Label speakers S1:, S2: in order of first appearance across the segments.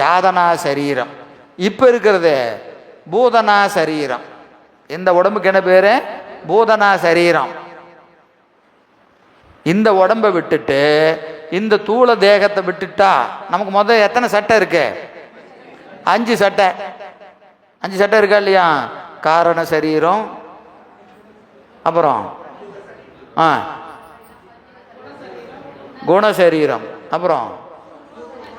S1: யாதனா சரீரம். இப்போ இருக்கிறது பூதனா சரீரம். இந்த உடம்புக்கு என்ன பேர்? பூதனா சரீரம். இந்த உடம்பை விட்டுட்டு இந்த தூள தேகத்தை விட்டுட்டா நமக்கு முதல் எத்தனை சட்டை இருக்கு? 5 சட்டை. 5 சட்டை இருக்கா இல்லையா? காரண சரீரம், அப்புறம் குணசரீரம், அப்புறம்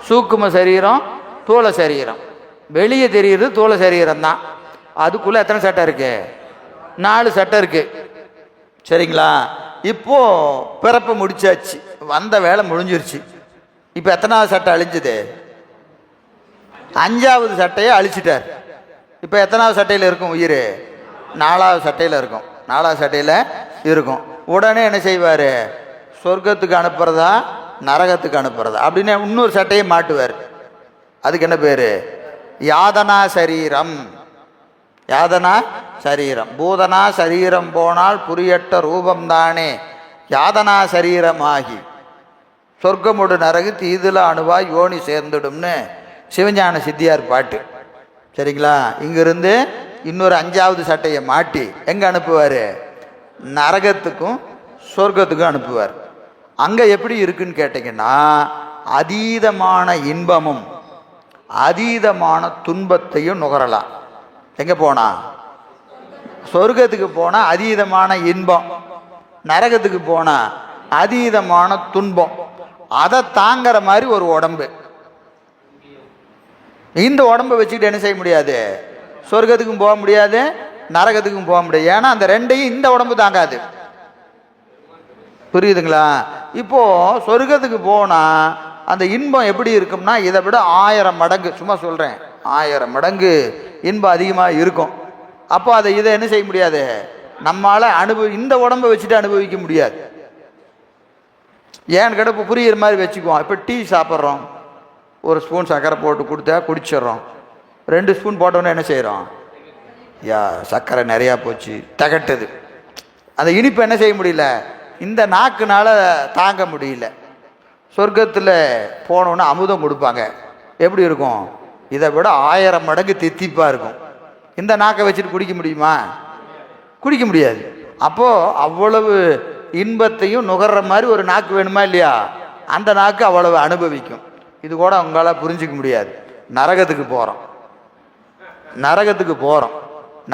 S1: சூக்கும சரீரம், தூள சரீரம். வெளியே தெரியுது தூள சரீரம் தான். அதுக்குள்ள எத்தனை சட்டை இருக்கு? 4 சட்டை இருக்கு. சரிங்களா? இப்போ பிறப்பு முடிச்சாச்சு, வந்த வேலை முடிஞ்சிருச்சு. இப்போ எத்தனாவது சட்டை அழிஞ்சுது? 5வது சட்டையை அழிச்சிட்டார். இப்போ எத்தனாவது சட்டையில் இருக்கும் உயிர்? 4வது சட்டையில் இருக்கும். 4வது சட்டையில் இருக்கும். உடனே என்ன செய்வார்? சொர்க்கத்துக்கு அனுப்புறதா நரகத்துக்கு அனுப்புறதா அப்படின்னு இன்னொரு சட்டையை மாட்டுவார். அதுக்கு என்ன பேர்? யாதனா சரீரம். யாதனா சரீரம். பூதனா சரீரம் போனால் புரியட்ட ரூபம்தானே யாதனா சரீரமாகி சொர்க்கமுடு நரகு தீதுல அணுவாய் யோனி சேர்ந்துடும்னு சிவஞான சித்தியார் பாட்டு. சரிங்களா? இங்கிருந்து இன்னொரு 5வது சட்டையை மாட்டி எங்கே அனுப்புவார்? நரகத்துக்கும் சொர்க்கத்துக்கும் அனுப்புவார். அங்கே எப்படி இருக்குன்னு கேட்டிங்கன்னா, அதீதமான இன்பமும் அதீதமான துன்பத்தையும் நுகரலாம். எங்கே போனால்? சொர்க்கத்துக்கு போனால் அதீதமான இன்பம், நரகத்துக்கு போனால் அதீதமான துன்பம். அதை தாங்கிற மாதிரி ஒரு உடம்பு. இந்த உடம்பை வச்சுக்கிட்டு என்ன செய்ய முடியாது? சொர்க்கத்துக்கும் போக முடியாது, நரகத்துக்கும் போக முடியாது. ஏன்னா அந்த ரெண்டையும் இந்த உடம்பு தாங்காது. புரியுதுங்களா? இப்போ சொர்க்கத்துக்கு போனால் அந்த இன்பம் எப்படி இருக்கும்னா, இதை விட 1000 மடங்கு, சும்மா சொல்கிறேன், 1000 மடங்கு இன்பம் அதிகமாக இருக்கும். அப்போ இதை என்ன செய்ய முடியாது? நம்மளால் இந்த உடம்பை வச்சுட்டு அனுபவிக்க முடியாது. ஏன்னு கேட்டால் இப்போ புரியுற மாதிரி வச்சுக்குவோம். இப்போ டீ சாப்பிட்றோம், ஒரு ஸ்பூன் சர்க்கரை போட்டு கொடுத்தா குடிச்சிட்றோம். 2 ஸ்பூன் போட்டோன்னே என்ன செய்கிறோம்? சர்க்கரை நிறையா போச்சு, தகட்டுது. அந்த இனிப்பு என்ன செய்ய முடியல? இந்த நாக்குனால தாங்க முடியல. சொர்க்கத்தில் போனோன்னா அமுதம் கொடுப்பாங்க. எப்படி இருக்கும்? இதை விட 1000 மடங்கு தித்திப்பாக இருக்கும். இந்த நாக்கை வச்சுட்டு குடிக்க முடியுமா? குடிக்க முடியாது. அப்போது அவ்வளவு இன்பத்தையும் நுகர்ற மாதிரி ஒரு நாக்கு வேணுமா இல்லையா? அந்த நாக்கு அவ்வளவு அனுபவிக்கும். இது கூட உங்களால் புரிஞ்சிக்க முடியாது. நரகத்துக்கு போகிறோம்.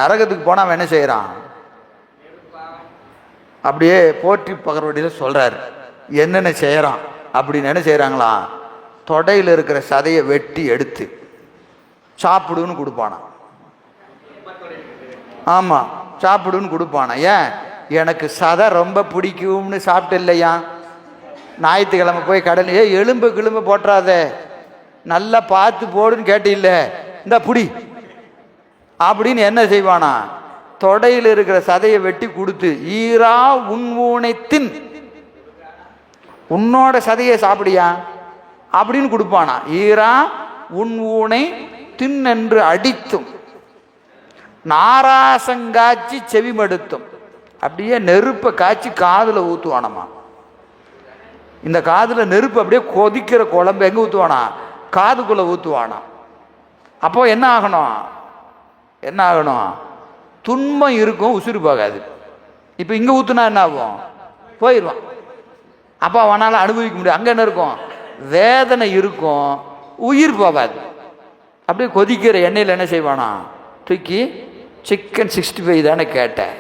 S1: நரகத்துக்கு போனால் அவன் என்ன செய்கிறான்? அப்படியே போற்றி பகர்வடியில் சொல்கிறார் என்னென்ன செய்கிறான் அப்படின்னு. என்ன செய்கிறாங்களா? தொடையில் இருக்கிற சதையை வெட்டி எடுத்து சாப்பிடுன்னு கொடுப்பானா. ஆமாம், சாப்பிடுன்னு கொடுப்பானா. ஏன்? எனக்கு சதை ரொம்ப பிடிக்கும்னு சாப்பிட்டு இல்லையா? ஞாயிற்றுக்கிழமை போய் கடல் எலும்பு கிளும்பு போட்டுறாத, நல்லா பார்த்து போடுன்னு கேட்டில்ல, இந்த புடி அப்படின்னு என்ன செய்வானா? தொடையில் இருக்கிற சதையை வெட்டி கொடுத்து, ஈரா உன் ஊனை தின், உன்னோட சதையை சாப்பிடியா அப்படின்னு கொடுப்பானா. ஈரா உன் ஊனை தின் என்று அடித்தும் நாராசங்காய்ச்சி செவிமடுத்தும். அப்படியே நெருப்பை காய்ச்சி காதில் ஊற்றுவானம்மா. இந்த காதில் நெருப்பு அப்படியே கொதிக்கிற குழம்பு எங்கே ஊற்றுவானா? காதுக்குள்ளே ஊற்றுவானா. அப்போ என்ன ஆகணும்? துன்பம் இருக்கும், உசுறு போகாது. இப்போ இங்கே ஊற்றுனா என்ன ஆகும்? போயிடுவான். அப்போ அவனால் அனுபவிக்க முடியாது. அங்கே என்ன இருக்கும்? வேதனை இருக்கும், உயிர் போகாது. அப்படியே கொதிக்கிற எண்ணெயில் என்ன செய்வானா? தூக்கி சிக்கன் 65 தானே கேட்டேன்,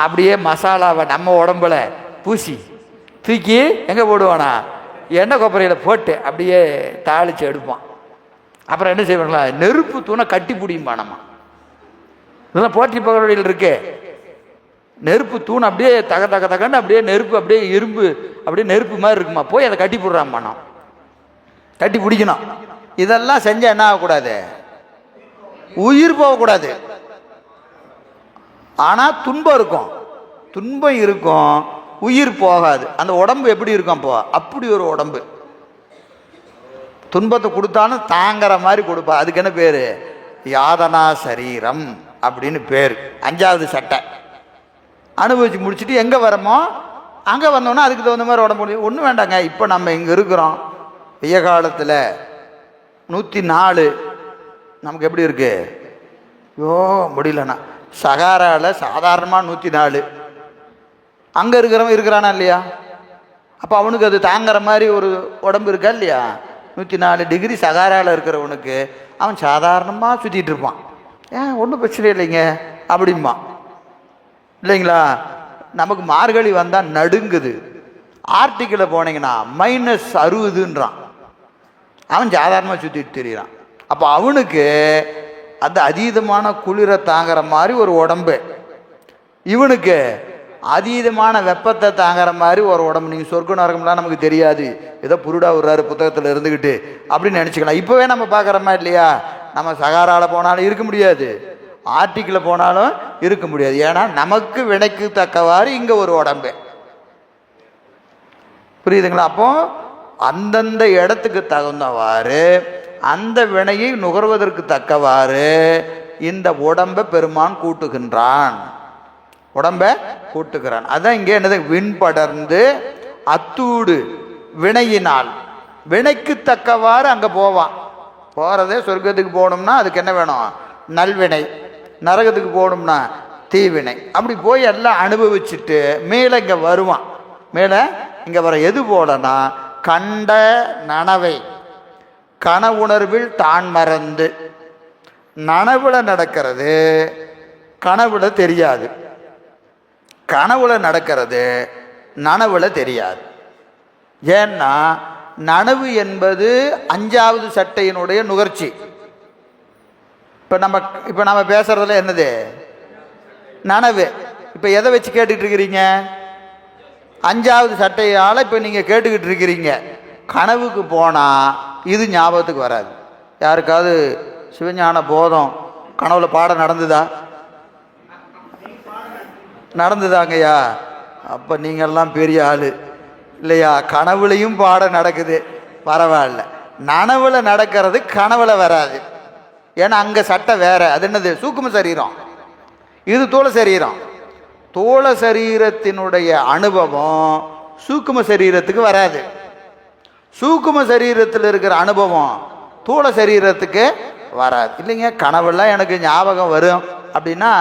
S1: அப்படியே மசாலாவை நம்ம உடம்புல பூசி தூக்கி எங்கே போடுவானா? எண்ணெய் கொப்பரையில் போட்டு அப்படியே தாளித்து எடுப்பான். அப்புறம் என்ன செய்வாங்களா? நெருப்பு தூணை கட்டி பிடிக்குமா நம்ம. இதெல்லாம் போற்றி பகவடியில் இருக்கு. நெருப்பு தூண் அப்படியே தகன்னு அப்படியே நெருப்பு அப்படியே இரும்பு அப்படியே நெருப்பு மாதிரி இருக்குமா, போய் அதை கட்டி போடுறாம்மா. நான் கட்டி பிடிக்கணும். இதெல்லாம் செஞ்சால் என்ன ஆகக்கூடாது? உயிர் போகக்கூடாது. ஆனால் துன்பம் இருக்கும், உயிர் போகாது. அந்த உடம்பு எப்படி இருக்கும்? அப்போ அப்படி ஒரு உடம்பு. துன்பத்தை கொடுத்தாலும் தாங்கிற மாதிரி கொடுப்பா. அதுக்கு என்ன பேர்? யாதனா சரீரம் அப்படின்னு பேர். 5வது சட்டை அனுபவிச்சு முடிச்சுட்டு எங்கே வரமோ அங்கே வந்தோன்னா அதுக்கு தகுந்த மாதிரி உடம்பு. ஒன்றும் வேண்டாங்க. இப்போ நம்ம இங்கே இருக்கிறோம், வெய்ய காலத்தில் 104 நமக்கு எப்படி இருக்கு? ஐயோ முடியலண்ணா. சகாராவில் சாதாரணமாக 104. அங்கே இருக்கிறவன் இருக்கிறானா இல்லையா? அப்போ அவனுக்கு அது தாங்குற மாதிரி ஒரு உடம்பு இருக்கா இல்லையா? 104 டிகிரி சகாராவில் இருக்கிறவனுக்கு அவன் சாதாரணமாக சுற்றிட்டு இருப்பான். ஏன் ஒன்றும் பிரச்சனை இல்லைங்க அப்படிம்பான் இல்லைங்களா? நமக்கு மார்கழி வந்தால் நடுங்குது. ஆர்டிக்கில் போனீங்கன்னா -60ன்றான். அவன் சாதாரணமாக சுற்றிட்டு தெரிகிறான். அப்போ அவனுக்கு அந்த அதீதமான குளிரை தாங்குற மாதிரி ஒரு உடம்பு, இவனுக்கு அதீதமான வெப்பத்தை தாங்குற மாதிரி ஒரு உடம்பு. நீங்கள் சொர்க்க நரகம்லாம் நமக்கு தெரியாது, ஏதோ புருடா விடுறாரு புத்தகத்தில் இருந்துக்கிட்டு அப்படின்னு நினச்சிக்கலாம். இப்போவே நம்ம பார்க்குறோமா இல்லையா? நம்ம சகாராவில் போனாலும் இருக்க முடியாது, ஆர்டிக்கில் போனாலும் இருக்க முடியாது. ஏன்னா நமக்கு வினைக்கு தக்கவாறு இங்கே ஒரு உடம்பு. புரியுதுங்களா? அப்போ அந்தந்த இடத்துக்கு தகுந்தவாறு அந்த வினையை நுகர்வதற்கு தக்கவாறு இந்த உடம்பை பெருமான் கூட்டுகின்றான், உடம்பை கூட்டுகிறான். அதான் இங்கே என்னது? விண்படர்ந்து அத்தூடு வினையினால், வினைக்கு தக்கவாறு அங்கே போவான். போகிறதே சொர்க்கத்துக்கு போகணும்னா அதுக்கு என்ன வேணும்? நல்வினை. நரகத்துக்கு போகணும்னா தீவினை. அப்படி போய் எல்லாம் அனுபவிச்சுட்டு மேலே இங்கே வருவான். மேலே இங்கே வர எது போலனா கண்ட நனவை கனவுணர்வில் தான் மறந்து. நனவுல நடக்கிறது கனவுல தெரியாது, கனவுல நடக்கிறது நனவுல தெரியாது. ஏன்னா நனவு என்பது 5வது சட்டையினுடைய நுகர்ச்சி. இப்போ நம்ம பேசுறதுல என்னது? நனவு. இப்போ எதை வச்சு கேட்டுக்கிட்டு இருக்கிறீங்க? 5வது சட்டையால் இப்போ நீங்கள் கேட்டுக்கிட்டு இருக்கிறீங்க. கனவுக்கு போனால் இது ஞாபகத்துக்கு வராது. யாருக்காவது சிவஞான போதம் கனவுல பாடம் நடந்துதாங்கய்யா? அப்போ நீங்கள்லாம் பெரிய ஆள் இல்லையா? கனவுலையும் பாடம் நடக்குது, பரவாயில்ல. நனவுல நடக்கிறது கனவுல வராது. ஏன்னா அங்கே சட்டை வேற. அது என்னது? சூக்கும சரீரம், இது தோள சரீரம். தோள சரீரத்தினுடைய அனுபவம் சூக்கும சரீரத்துக்கு வராது. சூக்கும சரீரத்தில் இருக்கிற அனுபவம் தோள சரீரத்துக்கு வராது. இல்லைங்க கனவுலாம் எனக்கு ஞாபகம் வரும் அப்படின்னா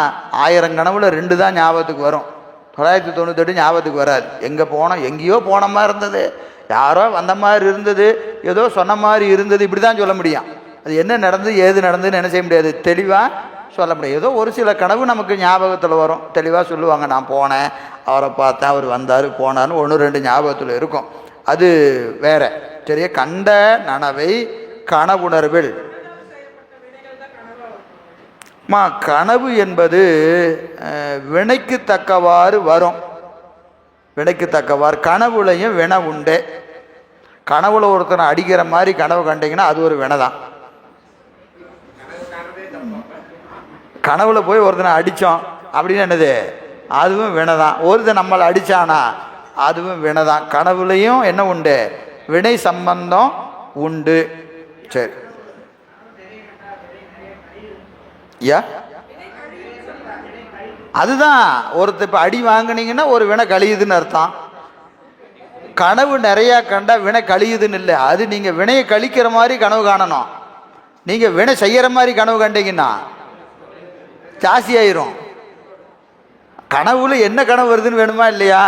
S1: 1000 கனவுல 2 தான் ஞாபகத்துக்கு வரும். 998 ஞாபகத்துக்கு வராது. எங்கே போனோம்? எங்கேயோ போன மாதிரி இருந்தது, யாரோ வந்த மாதிரி இருந்தது, ஏதோ சொன்ன மாதிரி இருந்தது, இப்படி தான் சொல்ல முடியும். அது என்ன நடந்தது ஏது நடந்ததுன்னு என்ன செய்ய முடியாது, தெளிவாக சொல்ல முடியாது. ஏதோ ஒரு சில கனவு நமக்கு ஞாபகத்தில் வரும், தெளிவாக சொல்லுவாங்க. நான் போனேன், அவரை பார்த்தேன், அவர் வந்தார் போனான்னு 1-2 ஞாபகத்தில் இருக்கும். அது வேற. சரியா? கண்ட நனவை கனவுணர்வில். கனவு என்பது வினைக்கு தக்கவாறு வரும், வினைக்கு தக்கவாறு. கனவுலையும் வினை உண்டு. கனவுல ஒருத்தனை அடிக்கிற மாதிரி கனவு கண்டிங்கன்னா அது ஒரு வினை தான். கனவுல போய் ஒருத்தனை அடித்தோம் அப்படின்னு என்னது? அதுவும் வினை தான். ஒருத்தன் நம்மளை அடித்தானா அதுவும் வினை தான். கனவுலையும் என்ன உண்டு? வினை சம்பந்தம் உண்டு. சரி யா, அதுதான். ஒருத்தர் இப்போ அடி வாங்கினீங்கன்னா ஒரு வினை கழியுதுன்னு அர்த்தம். கனவு நிறையா கண்டா வினை கழியுதுன்னு இல்லை. அது நீங்கள் வினையை கழிக்கிற மாதிரி கனவு காணணும். நீங்கள் வினை செய்கிற மாதிரி கனவு கண்டீங்கன்னா ஜாஸ்தி ஆயிரும். கனவுல என்ன கனவு வருதுன்னு வேணுமா இல்லையா?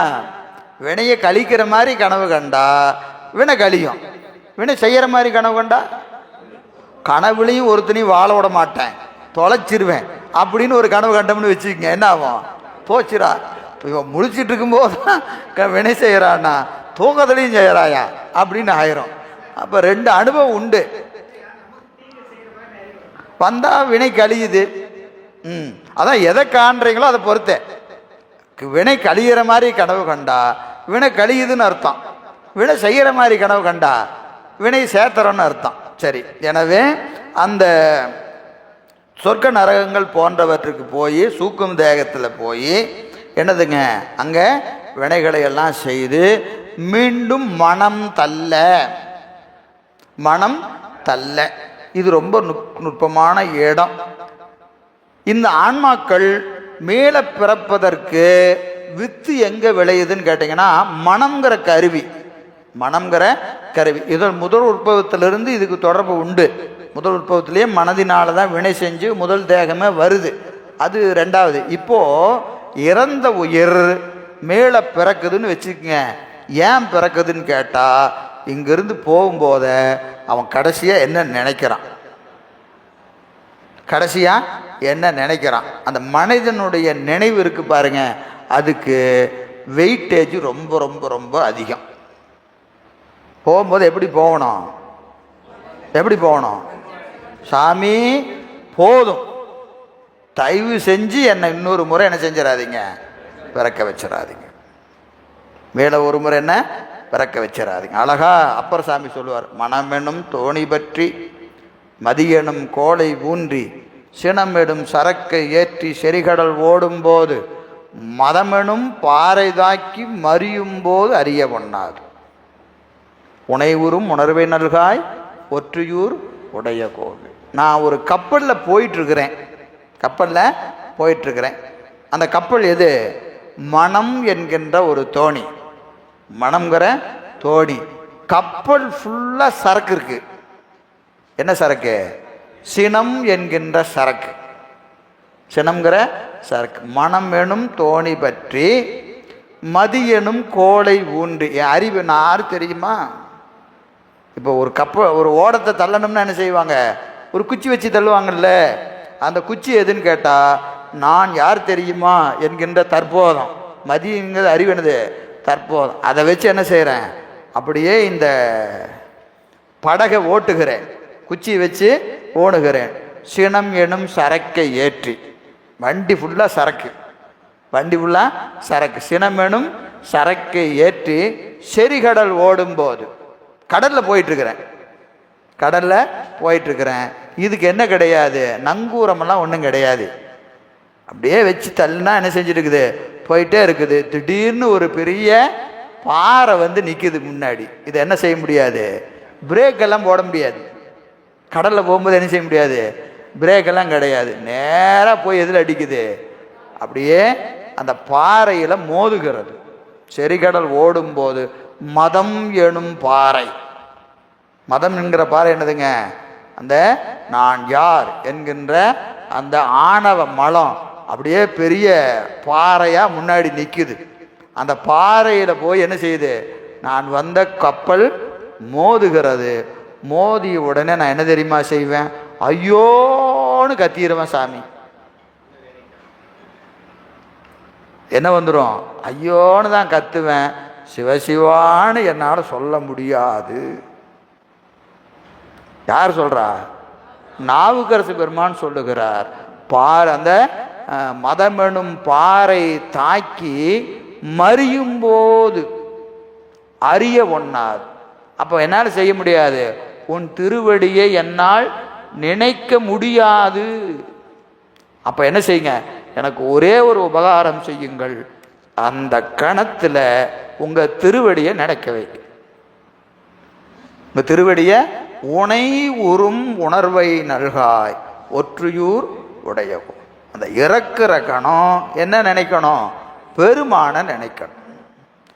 S1: வினையை கழிக்கிற மாதிரி கனவு கண்டா வினை கழியும். வினை செய்கிற மாதிரி கனவு கண்டா கனவுலையும் ஒருத்தனையும் வாழ விட மாட்டேன், தொலைச்சிருவேன் அப்படின்னு ஒரு கனவு கண்டோம்னு வச்சுக்கோங்க, என்ன ஆகும்? போச்சுரா. இவன் முழிச்சிட்டு இருக்கும்போது தான் வினை செய்கிறான்னா தூக்கத்துலையும் செய்கிறாயா அப்படின்னு ஆயிரும். அப்போ 2 அனுபவம் உண்டு. வந்தால் வினை கழியுது. அதான் எதை காண்றீங்களோ அதை பொறுத்து. வினை கழிகிற மாதிரி கனவு கண்டா வினை கழியுதுன்னு அர்த்தம். வினை செய்கிற மாதிரி கனவு கண்டா வினை சேர்த்துறோன்னு அர்த்தம். சரி, எனவே அந்த சொர்க்க நரகங்கள் போன்றவற்றுக்கு போய் சூக்கும் தேகத்தில் போய் என்னதுங்க அங்கே வினைகளை எல்லாம் செய்து மீண்டும் மனம் தள்ள. இது ரொம்ப நுட்பமான இடம். இந்த ஆன்மாக்கள் மேலே பிறப்பதற்கு வித்து எங்கே விளையுதுன்னு கேட்டிங்கன்னா மனம்ங்கிற கருவி. இதன் முதல் உற்பவத்திலிருந்து இதுக்கு தொடர்பு உண்டு. முதல் உற்பவத்திலேயே மனதினால தான் வினை செஞ்சு முதல் தேகமே வருது. அது ரெண்டாவது. இப்போது இறந்த உயிர் மேலே பிறக்குதுன்னு வச்சுக்கோங்க. ஏன் பிறக்குதுன்னு கேட்டால், இங்கிருந்து போகும்போத அவன் கடைசியாக என்ன நினைக்கிறான், கடைசியாக என்ன நினைக்கிறான், அந்த மனிதனுடைய நினைவு இருக்குது பாருங்க, அதுக்கு வெயிட்டேஜ் ரொம்ப ரொம்ப ரொம்ப அதிகம். போகும்போது எப்படி போகணும், எப்படி போகணும், சாமி போதும், தயவு செஞ்சு என்னை இன்னொரு முறை என்ன செஞ்சிடாதீங்க, பிறக்க வச்சிடாதீங்க, மேலே ஒரு முறை என்ன பிறக்க வச்சிடாதீங்க. அழகா அப்பர் சாமி சொல்லுவார், மனமெனும் தோணி பற்றி மதியனும் கோளை ஊன்றி சினமெடும் சரக்கை ஏற்றி செறிகடல் ஓடும்போது மதமெனும் பாறை தாக்கி மறியும் போது அறிய கொண்டாது உணைவுறும் உணர்வை நல்காய் ஒற்றியூர் உடைய கோவில். நான் ஒரு கப்பலில் போயிட்டுருக்கிறேன், கப்பலில் போயிட்டுருக்கிறேன். அந்த கப்பல் எது, மனம் என்கின்ற ஒரு தோணி, மனம்ங்கிற தோணி. கப்பல் ஃபுல்லாக சரக்கு இருக்கு. என்ன சரக்கு, சினம் என்கின்ற சரக்கு, சினம்ங்கிற சரக்கு. மனம் எனும் தோணி பற்றி மதியனும் கோளை ஊன்றி. என் அறிவு நான் யாரு தெரியுமா? இப்போ ஒரு கப்பல் ஒரு ஓடத்தை தள்ளணும்னா என்ன செய்வாங்க, ஒரு குச்சி வச்சு தள்ளுவாங்கல்ல, அந்த குச்சி எதுன்னு கேட்டால் நான் யார் தெரியுமா என்கின்ற தற்போதம். மதியங்கிறது அறிவு என்னது, தற்போதம். அதை வச்சு என்ன செய்கிறேன், அப்படியே இந்த படகை ஓட்டுகிறேன், குச்சி வச்சு ஓடுகிறேன். சினம் எனும் சரக்கை ஏற்றி, வண்டி ஃபுல்லாக சரக்கு, வண்டி ஃபுல்லாக சரக்கு. சினம் எனும் சரக்கை ஏற்றி செறிகடல் ஓடும்போது, கடலில் போயிட்டுருக்கிறேன், கடலில் போயிட்டுருக்கிறேன். இதுக்கு என்ன கிடையாது, நங்கூரமெல்லாம் ஒன்றும் கிடையாது. அப்படியே வச்சு தள்ளுனா என்ன செஞ்சுருக்குது, போயிட்டே இருக்குது. திடீர்னு ஒரு பெரிய பாறை வந்து நிற்குது முன்னாடி. இதை என்ன செய்ய முடியாது, பிரேக்கெல்லாம் போட முடியாது. கடலில் போகும்போது என்ன செய்ய முடியாது, பிரேக்கெல்லாம் கிடையாது. நேராக போய் எதில் அடிக்குது, அப்படியே அந்த பாறையில் மோதுகிறது. செறிகடல் ஓடும்போது மதம் எனும் பாறை, மதம் என்கிற பாறை என்னதுங்க, அந்த நான் யார் என்கின்ற அந்த ஆணவ மலம் அப்படியே பெரிய பாறையாக முன்னாடி நிற்குது. அந்த பாறையில் போய் என்ன செய்யுது, நான் வந்த கப்பல் மோதுகிறது. மோதிய உடனே நான் என்ன தெரியுமா செய்வேன், ஐயோன்னு கத்திடுவேன். சாமி என்ன வந்துடும், ஐயோன்னு தான் கத்துவேன். சிவசிவான்னு என்னால் சொல்ல முடியாது. யார் சொல்றா, நாவுக்கரசு பெருமான் சொல்லுகிறார். அந்த மதமெனும் பாறை தாக்கி மறியும் போது அறிய ஒண்ணாது. அப்போ என்னால் செய்ய முடியாது, உன் திருவடியை என்னால் நினைக்க முடியாது. அப்போ என்ன செய்யுங்க, எனக்கு ஒரே ஒரு உபகாரம் செய்யுங்கள், அந்த கணத்தில் உங்கள் திருவடியை நினைக்க வைக்க, உங்கள் திருவடியை உனை உறும் உணர்வை நல்காய் ஒற்றியூர் உடையவோ. அந்த இறக்குற கணம் என்ன நினைக்கணும், பெருமான நினைக்கணும்.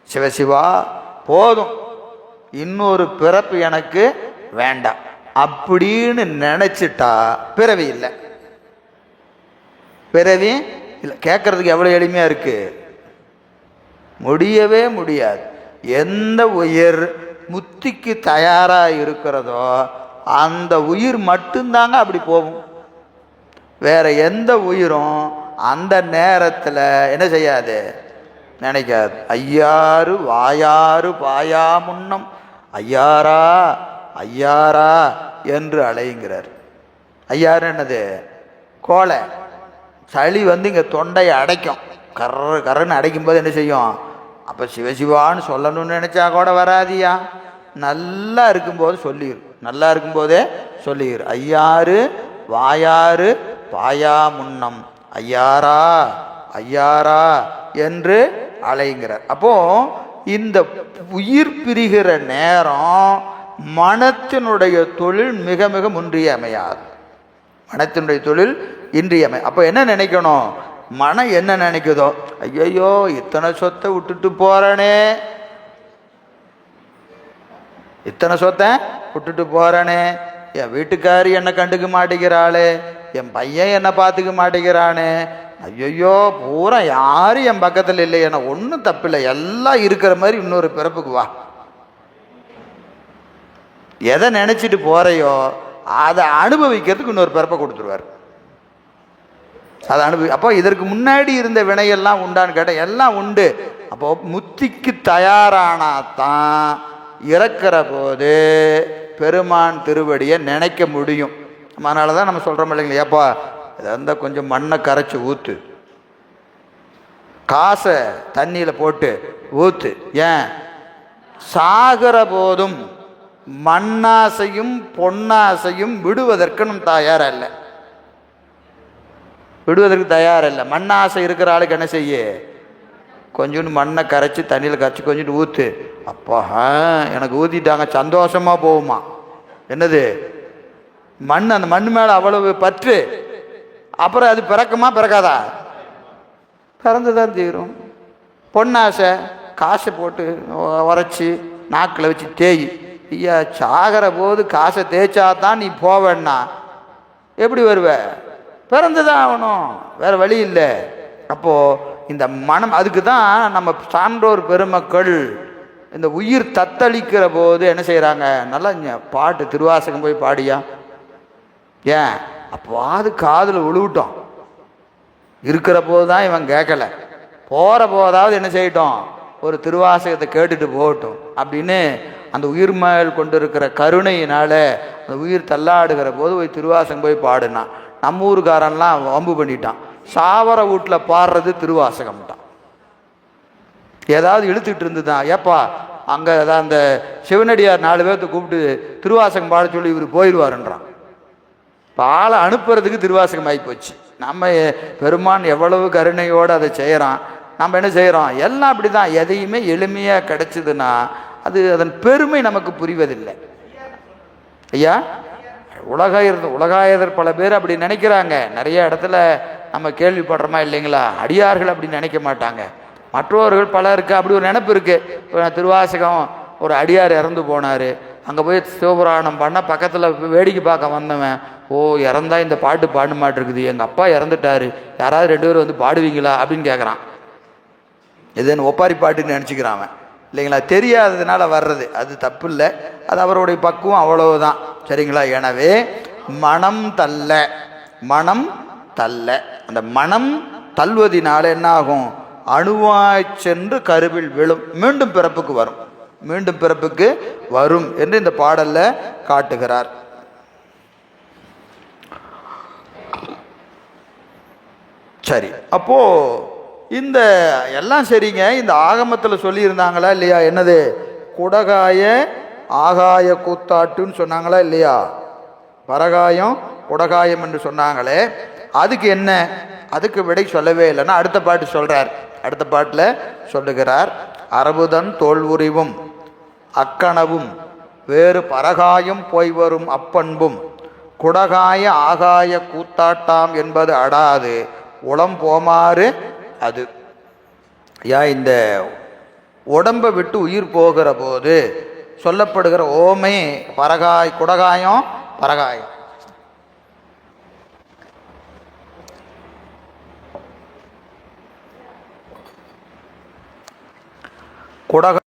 S1: சிவசிவா போதும், இன்னொரு பிறப்பு எனக்கு வேண்டாம் அப்படின்னு நினைச்சிட்டா பிறவி இல்லை, பிறவி இல்லை. கேட்கறதுக்கு எவ்வளோ எளிமையாக இருக்கு, முடியவே முடியாது. எந்த உயிர் முத்திக்கு தயாராக இருக்கிறதோ அந்த உயிர் மட்டும்தாங்க அப்படி போகும். வேற எந்த உயிரும் அந்த நேரத்தில் என்ன செய்யாது, நினைக்காது. ஐயாறு வாயாறு பாயா முன்னம் ஐயாரா ஐயாரா என்று அலைங்கிறார். ஐயாறு என்னது, கோலை. சளி வந்து இங்கே தொண்டையை அடைக்கும், கர்ற கர்றன்னு அடைக்கும் போது என்ன செய்யும், அப்போ சிவசிவான்னு சொல்லணும்னு நினச்சா கூட வராதியா. நல்லா இருக்கும்போது சொல்லிடு, நல்லா இருக்கும்போதே சொல்லிடு. ஐயாறு வாயாறு பாயா முன்னம் ஐயாரா ஐயாரா என்று அலைங்கிறார். அப்போ இந்த உயிர் பிரிகிற நேரம் மனத்தினுடைய தொழில் மிக மிக முன்றியமையாது. மனத்தினுடைய தொழில் இன்றியமை. அப்போ என்ன நினைக்கணும், மனம் என்ன நினைக்குதோ, ஐயோ இத்தனை சொத்தை விட்டுட்டு போறனே, இத்தனை சொத்தை விட்டுட்டு போகிறேனே, என் வீட்டுக்காரி என்னை கண்டுக்க மாட்டேங்கிறாளே, என் பையன் என்னை பார்த்துக்க மாட்டேங்கிறானே, ஐயோ பூரா யாரும் என் பக்கத்தில் இல்லை, என்ன ஒன்றும் தப்பில்லை, எல்லாம் இருக்கிற மாதிரி இன்னொரு பிறப்புக்கு வா. எதை நினச்சிட்டு போகிறையோ அதை அனுபவிக்கிறதுக்கு இன்னொரு பிறப்பை கொடுத்துருவார். அதை அப்போ இதற்கு முன்னாடி இருந்த வினையெல்லாம் உண்டான்னு கேட்டால் எல்லாம் உண்டு. அப்போ முத்திக்கு தயாரானாதான் இறக்கிற போது பெருமான் திருவடியை நினைக்க முடியும். அதனால தான் நம்ம சொல்கிறோம் இல்லைங்களா, ஏப்பா இதை இருந்தால் கொஞ்சம் மண்ணை கரைச்சி ஊற்று, காசை தண்ணியில் போட்டு ஊற்று. ஏன் சாகிற போதும் மண்ணாசையும் பொன்னாசையும் விடுவதற்கு நம் தயாரல்ல, விடுவதற்கு தயாரில்லை. மண்ணாசை இருக்கிற ஆளுக்கு என்ன செய்ய, கொஞ்சோண்டு மண்ணை கரைச்சி தண்ணியில் கரைச்சி கொஞ்சோண்டு ஊற்று. அப்பா எனக்கு ஊற்றிட்டாங்க, சந்தோஷமாக போகுமா. என்னது மண், அந்த மண் மேலே அவ்வளவு பற்று. அப்புறம் அது பிறக்குமா பிறக்காதா, பிறந்து தான் தீரும். பொன்னாசை காசை போட்டு உரைச்சி நாக்கில் வச்சு தேய். ஐயா சாகிற போது காசை தேய்ச்சா தான் நீ போவேன்னா எப்படி வருவ, பிறந்து தான் ஆகணும், வேறு வழி இல்லை. அப்போது இந்த மனம், அதுக்கு தான் நம்ம சான்றோர் பெருமக்கள் இந்த உயிர் தத்தளிக்கிற போது என்ன செய்கிறாங்க, நல்லா பாட்டு திருவாசகம் போய் பாடியா. ஏன் அப்போ அது காதில் விழுவிட்டோம், இருக்கிற போது தான் இவன் கேட்கல, போகிற போதாவது என்ன செய்யட்டும், ஒரு திருவாசகத்தை கேட்டுட்டு போகட்டும் அப்படின்னு அந்த உயிர் மேல் கொண்டு இருக்கிற கருணையினால அந்த உயிர் தள்ளாடுகிற போது போய் திருவாசகம் போய் பாடுனான். நம்ம ஊருக்காரன்லாம் வம்பு பண்ணிட்டான், சாவர வீட்டில் பாடுறது திருவாசகம் தான். ஏதாவது இழுத்துட்டு இருந்துதான், ஏப்பா அங்கே தான் அந்த சிவனடியார் 4 பேர்த்த கூப்பிட்டு திருவாசகம் பாட சொல்லி இவர் போயிடுவாருன்றான். பாலை அனுப்புறதுக்கு திருவாசகம் ஆகி போச்சு. நம்ம பெருமான் எவ்வளவு கருணையோடு அதை செய்கிறான், நம்ம என்ன செய்கிறோம், எல்லாம் அப்படி தான். எதையுமே எளிமையாக கிடைச்சிதுன்னா அது அதன் பெருமை நமக்கு புரிவதில்லை. ஐயா உலகாயதர் பல பேர் அப்படி நினைக்கிறாங்க. நிறைய இடத்துல நம்ம கேள்விப்படுறோமா இல்லைங்களா, அடியார்கள் அப்படி நினைக்க மாட்டாங்க. மற்றவர்கள் பலருக்கு அப்படி ஒரு நினைப்பு இருக்குது. இப்போ திருவாசகம் ஒரு அடியார் இறந்து போனார், அங்கே போய் சிவபுராணம் பண்ண பக்கத்தில் வேடிக்கை பார்க்க வந்தவன், ஓ இறந்தா இந்த பாட்டு பாடு மாட்டிருக்குது, எங்கள் அப்பா இறந்துட்டார், யாராவது 2 பேரும் வந்து பாடுவீங்களா அப்படின்னு கேட்குறான். எதுன்னு ஒப்பாரி பாட்டுன்னு நினச்சிக்கிறான் இல்லைங்களா, தெரியாததுனால வர்றது, அது தப்பு இல்லை, அது அவருடைய பக்குவம், அவ்வளவுதான். சரிங்களா. எனவே மனம் தள்ள, மனம் தள்ள, அந்த மனம் தள்ளுவதினால என்ன ஆகும், அணுவாய் சென்று கருவில் விழும், மீண்டும் பிறப்புக்கு வரும், மீண்டும் பிறப்புக்கு வரும் என்று இந்த பாடல்ல காட்டுகிறார். சரி, அப்போ இந்த எல்லாம் சரிங்க. இந்த ஆகமத்தில் சொல்லியிருந்தாங்களா இல்லையா, என்னது குடகாய ஆகாய கூத்தாட்டுன்னு சொன்னாங்களா இல்லையா, பரகாயம் குடகாயம் என்று சொன்னாங்களே, அதுக்கு என்ன, அதுக்கு விடை சொல்லவே இல்லைன்னா அடுத்த பாட்டு சொல்றார். அடுத்த பாட்டில் சொல்லுகிறார், அரபுதன் தோல் உரிவும் அக்கணவும் வேறு பரகாயம் போய் வரும் அப்பண்பும் குடகாய ஆகாய கூத்தாட்டாம் என்பது அடாது உளம் போமாறு அது. இந்த உடம்பை விட்டு உயிர் போகிற போது சொல்லப்படுகிற ஓமை குடகாயம் பரகாயம். குடக